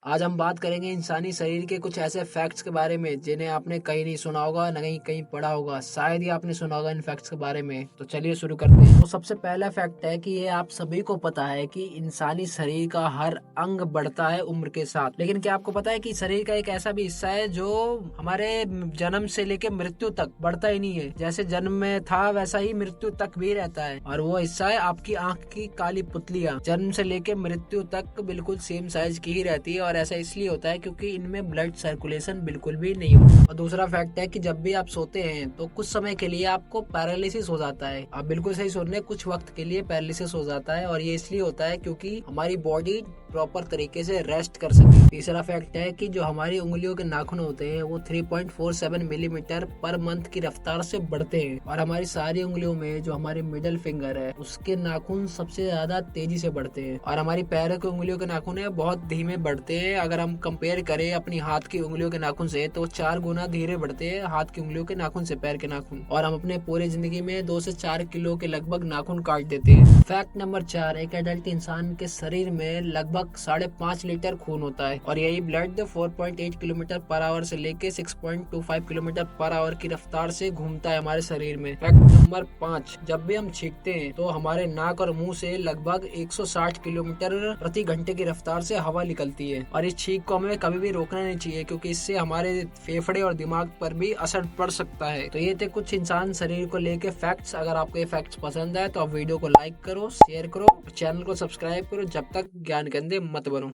आज हम बात करेंगे इंसानी शरीर के कुछ ऐसे फैक्ट्स के बारे में जिन्हें आपने कहीं नहीं सुना होगा, न कहीं पढ़ा होगा। शायद ही आपने सुना होगा इन फैक्ट्स के बारे में। तो चलिए शुरू करते हैं। तो सबसे पहला फैक्ट है कि ये आप सभी को पता है कि इंसानी शरीर का हर अंग बढ़ता है उम्र के साथ। लेकिन क्या आपको पता है कि शरीर का एक ऐसा भी हिस्सा है जो हमारे जन्म से लेकर मृत्यु तक बढ़ता ही नहीं है। जैसे जन्म में था वैसा ही मृत्यु तक भी रहता है, और वो हिस्सा है आपकी आंख की काली पुतलियां। जन्म से लेकर मृत्यु तक बिल्कुल सेम साइज की ही रहती है, और ऐसा इसलिए होता है क्योंकि इनमें ब्लड सर्कुलेशन बिल्कुल भी नहीं होता। और दूसरा फैक्ट है कि जब भी आप सोते हैं तो कुछ समय के लिए आपको पैरालिसिस हो जाता है। आप बिल्कुल सही सुन रहे हैं, कुछ वक्त के लिए पैरालिसिस हो जाता है, और ये इसलिए होता है क्योंकि हमारी बॉडी प्रॉपर तरीके से रेस्ट कर सके। तीसरा फैक्ट है कि जो हमारी उंगलियों के नाखून होते हैं वो 3.47 मिलीमीटर पर मंथ की रफ्तार से बढ़ते हैं, और हमारी सारी उंगलियों में जो हमारी मिडिल फिंगर है उसके नाखून सबसे ज्यादा तेजी से बढ़ते हैं, और हमारी पैरों की उंगलियों के नाखून है बहुत धीमे बढ़ते हैं। अगर हम कंपेयर करें अपनी हाथ की उंगलियों के नाखून से तो 4 गुना धीरे बढ़ते हैं हाथ की उंगलियों के नाखून से, पैर के नाखून। और हम अपने पूरे जिंदगी में 2 से 4 किलो के लगभग नाखून काट देते हैं। फैक्ट नंबर 4, एक एडल्ट इंसान के शरीर में लगभग 5.5 लीटर खून होता है, और यही ब्लड 4.8 किलोमीटर पर आवर से लेके 6.25 किलोमीटर पर आवर की रफ्तार से घूमता है हमारे शरीर में। फैक्ट नंबर 5, जब भी हम छींकते हैं तो हमारे नाक और मुंह से लगभग 160 किलोमीटर प्रति घंटे की रफ्तार से हवा निकलती है, और इस छींक को हमें कभी भी रोकना नहीं चाहिए क्योंकि इससे हमारे फेफड़े और दिमाग पर भी असर पड़ सकता है। तो ये थे कुछ इंसान शरीर को लेके फैक्ट्स। अगर आपको ये फैक्ट्स पसंद आए तो आप वीडियो को लाइक करो, शेयर करो, चैनल को सब्सक्राइब करो। जब तक ज्ञान के अंधे मत बनो।